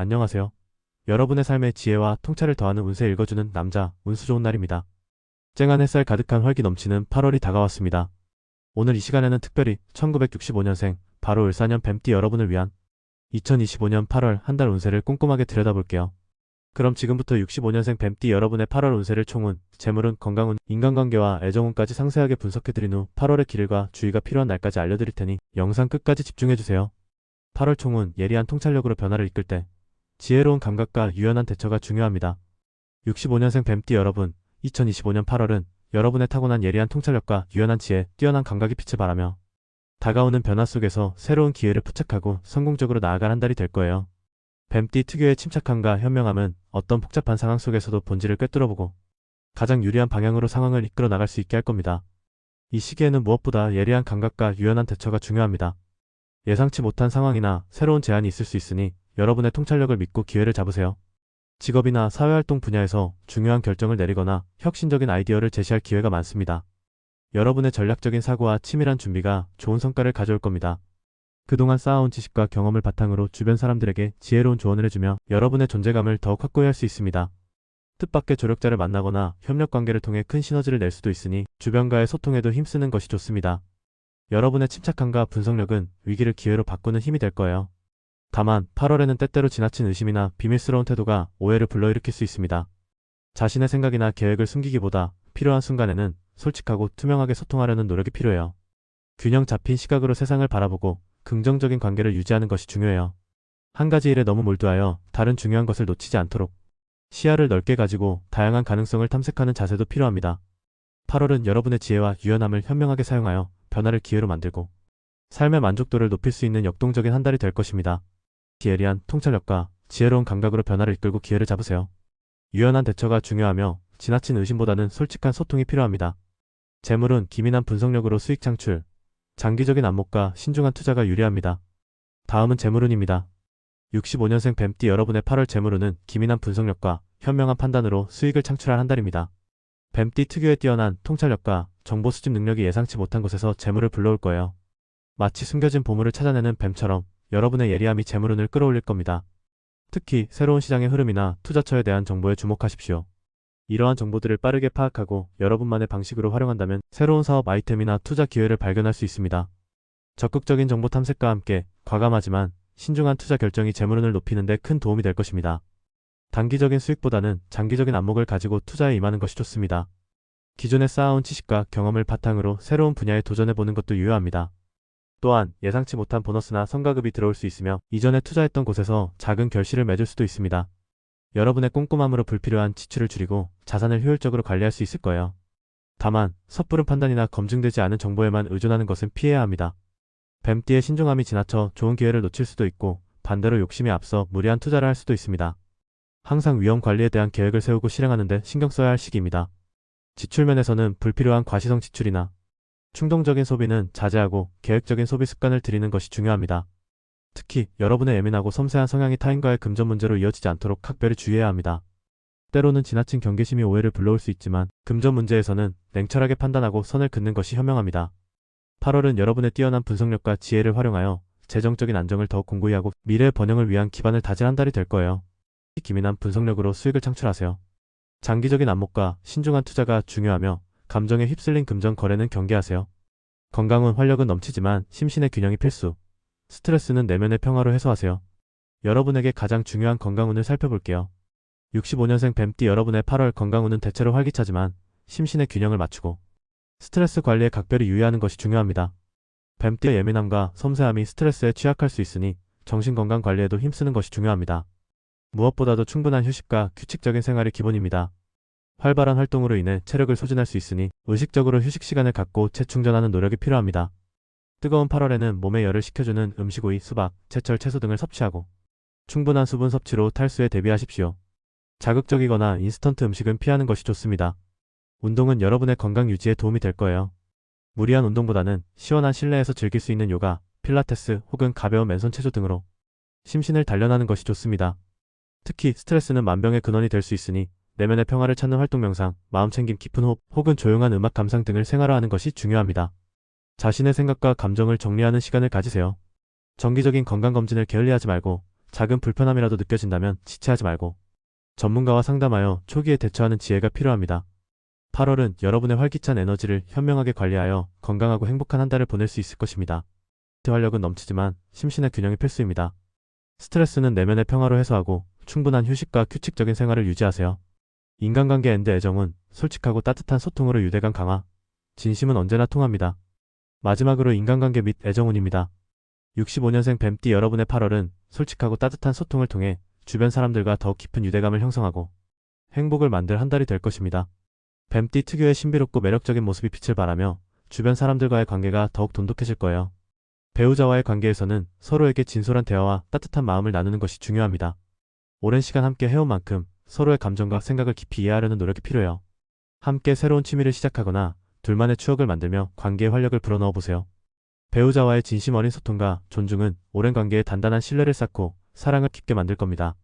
안녕하세요. 여러분의 삶의 지혜와 통찰을 더하는 운세 읽어주는 남자, 운수 좋은 날입니다. 쨍한 햇살 가득한 활기 넘치는 8월이 다가왔습니다. 오늘 이 시간에는 특별히 1965년생, 바로 을사년 뱀띠 여러분을 위한 2025년 8월 한 달 운세를 꼼꼼하게 들여다볼게요. 그럼 지금부터 65년생 뱀띠 여러분의 8월 운세를 총운, 재물운, 건강운, 인간관계와 애정운까지 상세하게 분석해드린 후 8월의 길과 주의가 필요한 날까지 알려드릴 테니 영상 끝까지 집중해주세요. 8월 총운, 예리한 통찰력으로 변화를 이끌 때 지혜로운 감각과 유연한 대처가 중요합니다. 65년생 뱀띠 여러분, 2025년 8월은 여러분의 타고난 예리한 통찰력과 유연한 지혜, 뛰어난 감각이 빛을 발하며 다가오는 변화 속에서 새로운 기회를 포착하고 성공적으로 나아갈 한 달이 될 거예요. 뱀띠 특유의 침착함과 현명함은 어떤 복잡한 상황 속에서도 본질을 꿰뚫어보고 가장 유리한 방향으로 상황을 이끌어 나갈 수 있게 할 겁니다. 이 시기에는 무엇보다 예리한 감각과 유연한 대처가 중요합니다. 예상치 못한 상황이나 새로운 제안이 있을 수 있으니 여러분의 통찰력을 믿고 기회를 잡으세요. 직업이나 사회활동 분야에서 중요한 결정을 내리거나 혁신적인 아이디어를 제시할 기회가 많습니다. 여러분의 전략적인 사고와 치밀한 준비가 좋은 성과를 가져올 겁니다. 그동안 쌓아온 지식과 경험을 바탕으로 주변 사람들에게 지혜로운 조언을 해주며 여러분의 존재감을 더욱 확고히 할 수 있습니다. 뜻밖의 조력자를 만나거나 협력관계를 통해 큰 시너지를 낼 수도 있으니 주변과의 소통에도 힘쓰는 것이 좋습니다. 여러분의 침착함과 분석력은 위기를 기회로 바꾸는 힘이 될 거예요. 다만 8월에는 때때로 지나친 의심이나 비밀스러운 태도가 오해를 불러일으킬 수 있습니다. 자신의 생각이나 계획을 숨기기보다 필요한 순간에는 솔직하고 투명하게 소통하려는 노력이 필요해요. 균형 잡힌 시각으로 세상을 바라보고 긍정적인 관계를 유지하는 것이 중요해요. 한 가지 일에 너무 몰두하여 다른 중요한 것을 놓치지 않도록 시야를 넓게 가지고 다양한 가능성을 탐색하는 자세도 필요합니다. 8월은 여러분의 지혜와 유연함을 현명하게 사용하여 변화를 기회로 만들고 삶의 만족도를 높일 수 있는 역동적인 한 달이 될 것입니다. 예리한 통찰력과 지혜로운 감각으로 변화를 이끌고 기회를 잡으세요. 유연한 대처가 중요하며 지나친 의심보다는 솔직한 소통이 필요합니다. 재물은 기민한 분석력으로 수익 창출, 장기적인 안목과 신중한 투자가 유리합니다. 다음은 재물운입니다. 65년생 뱀띠 여러분의 8월 재물운은 기민한 분석력과 현명한 판단으로 수익을 창출할 한 달입니다. 뱀띠 특유의 뛰어난 통찰력과 정보 수집 능력이 예상치 못한 곳에서 재물을 불러올 거예요. 마치 숨겨진 보물을 찾아내는 뱀처럼 여러분의 예리함이 재물운을 끌어올릴 겁니다. 특히 새로운 시장의 흐름이나 투자처에 대한 정보에 주목하십시오. 이러한 정보들을 빠르게 파악하고 여러분만의 방식으로 활용한다면 새로운 사업 아이템이나 투자 기회를 발견할 수 있습니다. 적극적인 정보 탐색과 함께 과감하지만 신중한 투자 결정이 재물운을 높이는 데 큰 도움이 될 것입니다. 단기적인 수익보다는 장기적인 안목을 가지고 투자에 임하는 것이 좋습니다. 기존에 쌓아온 지식과 경험을 바탕으로 새로운 분야에 도전해보는 것도 유효합니다. 또한 예상치 못한 보너스나 성과급이 들어올 수 있으며 이전에 투자했던 곳에서 작은 결실을 맺을 수도 있습니다. 여러분의 꼼꼼함으로 불필요한 지출을 줄이고 자산을 효율적으로 관리할 수 있을 거예요. 다만 섣부른 판단이나 검증되지 않은 정보에만 의존하는 것은 피해야 합니다. 뱀띠의 신중함이 지나쳐 좋은 기회를 놓칠 수도 있고 반대로 욕심이 앞서 무리한 투자를 할 수도 있습니다. 항상 위험 관리에 대한 계획을 세우고 실행하는 데 신경 써야 할 시기입니다. 지출면에서는 불필요한 과시성 지출이나 충동적인 소비는 자제하고 계획적인 소비 습관을 들이는 것이 중요합니다. 특히 여러분의 예민하고 섬세한 성향이 타인과의 금전 문제로 이어지지 않도록 각별히 주의해야 합니다. 때로는 지나친 경계심이 오해를 불러올 수 있지만 금전 문제에서는 냉철하게 판단하고 선을 긋는 것이 현명합니다. 8월은 여러분의 뛰어난 분석력과 지혜를 활용하여 재정적인 안정을 더욱 공고히 하고 미래 번영을 위한 기반을 다질 한 달이 될 거예요. 기민한 분석력으로 수익을 창출하세요. 장기적인 안목과 신중한 투자가 중요하며 감정에 휩쓸린 금전 거래는 경계하세요. 건강은 활력은 넘치지만 심신의 균형이 필수. 스트레스는 내면의 평화로 해소하세요. 여러분에게 가장 중요한 건강운을 살펴볼게요. 65년생 뱀띠 여러분의 8월 건강운은 대체로 활기차지만 심신의 균형을 맞추고 스트레스 관리에 각별히 유의하는 것이 중요합니다. 뱀띠의 예민함과 섬세함이 스트레스에 취약할 수 있으니 정신건강 관리에도 힘쓰는 것이 중요합니다. 무엇보다도 충분한 휴식과 규칙적인 생활이 기본입니다. 활발한 활동으로 인해 체력을 소진할 수 있으니 의식적으로 휴식 시간을 갖고 재충전하는 노력이 필요합니다. 뜨거운 8월에는 몸에 열을 식혀주는 음식 오이, 수박, 제철 채소 등을 섭취하고 충분한 수분 섭취로 탈수에 대비하십시오. 자극적이거나 인스턴트 음식은 피하는 것이 좋습니다. 운동은 여러분의 건강 유지에 도움이 될 거예요. 무리한 운동보다는 시원한 실내에서 즐길 수 있는 요가, 필라테스 혹은 가벼운 맨손 체조 등으로 심신을 단련하는 것이 좋습니다. 특히 스트레스는 만병의 근원이 될 수 있으니 내면의 평화를 찾는 활동 명상, 마음챙김, 깊은 호흡 혹은 조용한 음악 감상 등을 생활화하는 것이 중요합니다. 자신의 생각과 감정을 정리하는 시간을 가지세요. 정기적인 건강검진을 게을리하지 말고 작은 불편함이라도 느껴진다면 지체하지 말고 전문가와 상담하여 초기에 대처하는 지혜가 필요합니다. 8월은 여러분의 활기찬 에너지를 현명하게 관리하여 건강하고 행복한 한 달을 보낼 수 있을 것입니다. 활력은 넘치지만 심신의 균형이 필수입니다. 스트레스는 내면의 평화로 해소하고 충분한 휴식과 규칙적인 생활을 유지하세요. 인간관계 앤드 애정은 솔직하고 따뜻한 소통으로 유대감 강화, 진심은 언제나 통합니다. 마지막으로 인간관계 및 애정운입니다. 65년생 뱀띠 여러분의 8월은 솔직하고 따뜻한 소통을 통해 주변 사람들과 더욱 깊은 유대감을 형성하고 행복을 만들 한 달이 될 것입니다. 뱀띠 특유의 신비롭고 매력적인 모습이 빛을 발하며 주변 사람들과의 관계가 더욱 돈독해질 거예요. 배우자와의 관계에서는 서로에게 진솔한 대화와 따뜻한 마음을 나누는 것이 중요합니다. 오랜 시간 함께 해온 만큼 서로의 감정과 생각을 깊이 이해하려는 노력이 필요해요. 함께 새로운 취미를 시작하거나 둘만의 추억을 만들며 관계에 활력을 불어넣어 보세요. 배우자와의 진심 어린 소통과 존중은 오랜 관계에 단단한 신뢰를 쌓고 사랑을 깊게 만들 겁니다.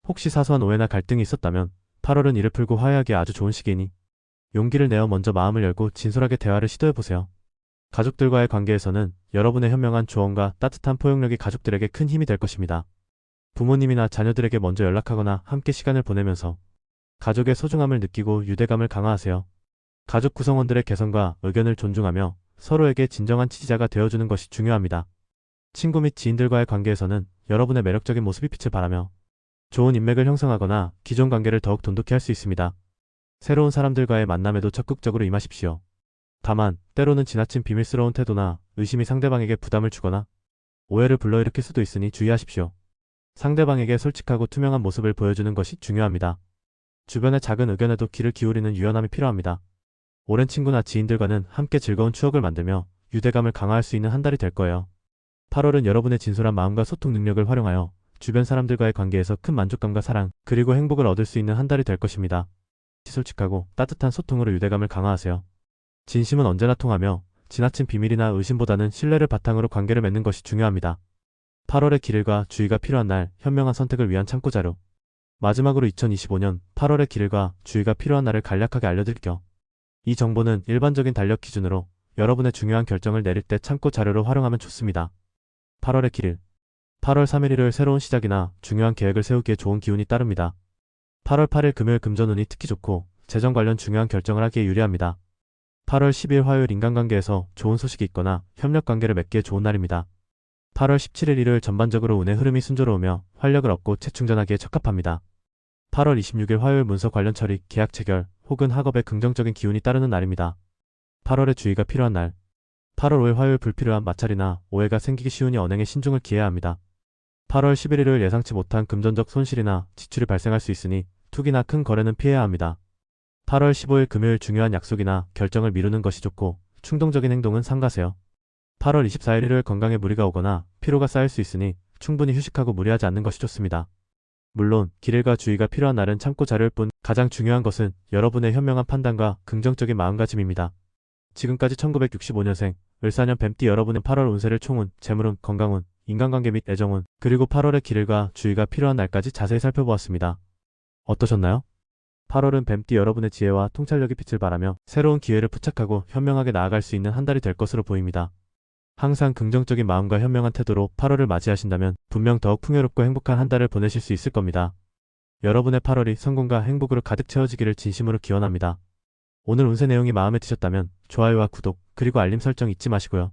혹시 사소한 오해나 갈등이 있었다면 8월은 이를 풀고 화해하기에 아주 좋은 시기니 용기를 내어 먼저 마음을 열고 진솔하게 대화를 시도해보세요. 가족들과의 관계에서는 여러분의 현명한 조언과 따뜻한 포용력이 가족들에게 큰 힘이 될 것입니다. 부모님이나 자녀들에게 먼저 연락하거나 함께 시간을 보내면서 가족의 소중함을 느끼고 유대감을 강화하세요. 가족 구성원들의 개성과 의견을 존중하며 서로에게 진정한 지지자가 되어주는 것이 중요합니다. 친구 및 지인들과의 관계에서는 여러분의 매력적인 모습이 빛을 발하며 좋은 인맥을 형성하거나 기존 관계를 더욱 돈독히 할 수 있습니다. 새로운 사람들과의 만남에도 적극적으로 임하십시오. 다만 때로는 지나친 비밀스러운 태도나 의심이 상대방에게 부담을 주거나 오해를 불러일으킬 수도 있으니 주의하십시오. 상대방에게 솔직하고 투명한 모습을 보여주는 것이 중요합니다. 주변의 작은 의견에도 귀를 기울이는 유연함이 필요합니다. 오랜 친구나 지인들과는 함께 즐거운 추억을 만들며 유대감을 강화할 수 있는 한 달이 될 거예요. 8월은 여러분의 진솔한 마음과 소통 능력을 활용하여 주변 사람들과의 관계에서 큰 만족감과 사랑, 그리고 행복을 얻을 수 있는 한 달이 될 것입니다. 솔직하고 따뜻한 소통으로 유대감을 강화하세요. 진심은 언제나 통하며 지나친 비밀이나 의심보다는 신뢰를 바탕으로 관계를 맺는 것이 중요합니다. 8월의 길일과 주의가 필요한 날, 현명한 선택을 위한 참고자료. 마지막으로 2025년 8월의 길일과 주의가 필요한 날을 간략하게 알려드릴게요. 이 정보는 일반적인 달력 기준으로 여러분의 중요한 결정을 내릴 때 참고 자료로 활용하면 좋습니다. 8월의 길일. 8월 3일 일요일 새로운 시작이나 중요한 계획을 세우기에 좋은 기운이 따릅니다. 8월 8일 금요일 금전운이 특히 좋고 재정 관련 중요한 결정을 하기에 유리합니다. 8월 10일 화요일 인간관계에서 좋은 소식이 있거나 협력관계를 맺기에 좋은 날입니다. 8월 17일 일요일 전반적으로 운의 흐름이 순조로우며 활력을 얻고 재충전하기에 적합합니다. 8월 26일 화요일 문서 관련 처리, 계약 체결 혹은 학업에 긍정적인 기운이 따르는 날입니다. 8월에 주의가 필요한 날. 8월 5일 화요일 불필요한 마찰이나 오해가 생기기 쉬우니 언행에 신중을 기해야 합니다. 8월 11일 일요일 예상치 못한 금전적 손실이나 지출이 발생할 수 있으니 투기나 큰 거래는 피해야 합니다. 8월 15일 금요일 중요한 약속이나 결정을 미루는 것이 좋고 충동적인 행동은 삼가세요. 8월 24일 일요일 건강에 무리가 오거나 피로가 쌓일 수 있으니 충분히 휴식하고 무리하지 않는 것이 좋습니다. 물론 길일과 주의가 필요한 날은 참고 자료일 뿐 가장 중요한 것은 여러분의 현명한 판단과 긍정적인 마음가짐입니다. 지금까지 1965년생 을사년 뱀띠 여러분의 8월 운세를 총운, 재물운, 건강운, 인간관계 및 애정운, 그리고 8월의 길일과 주의가 필요한 날까지 자세히 살펴보았습니다. 어떠셨나요? 8월은 뱀띠 여러분의 지혜와 통찰력이 빛을 발하며 새로운 기회를 포착하고 현명하게 나아갈 수 있는 한 달이 될 것으로 보입니다. 항상 긍정적인 마음과 현명한 태도로 8월을 맞이하신다면 분명 더욱 풍요롭고 행복한 한 달을 보내실 수 있을 겁니다. 여러분의 8월이 성공과 행복으로 가득 채워지기를 진심으로 기원합니다. 오늘 운세 내용이 마음에 드셨다면 좋아요와 구독, 그리고 알림 설정 잊지 마시고요.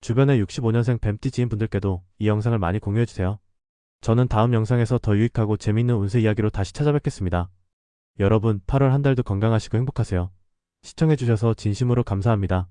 주변의 65년생 뱀띠 지인분들께도 이 영상을 많이 공유해주세요. 저는 다음 영상에서 더 유익하고 재미있는 운세 이야기로 다시 찾아뵙겠습니다. 여러분 8월 한 달도 건강하시고 행복하세요. 시청해주셔서 진심으로 감사합니다.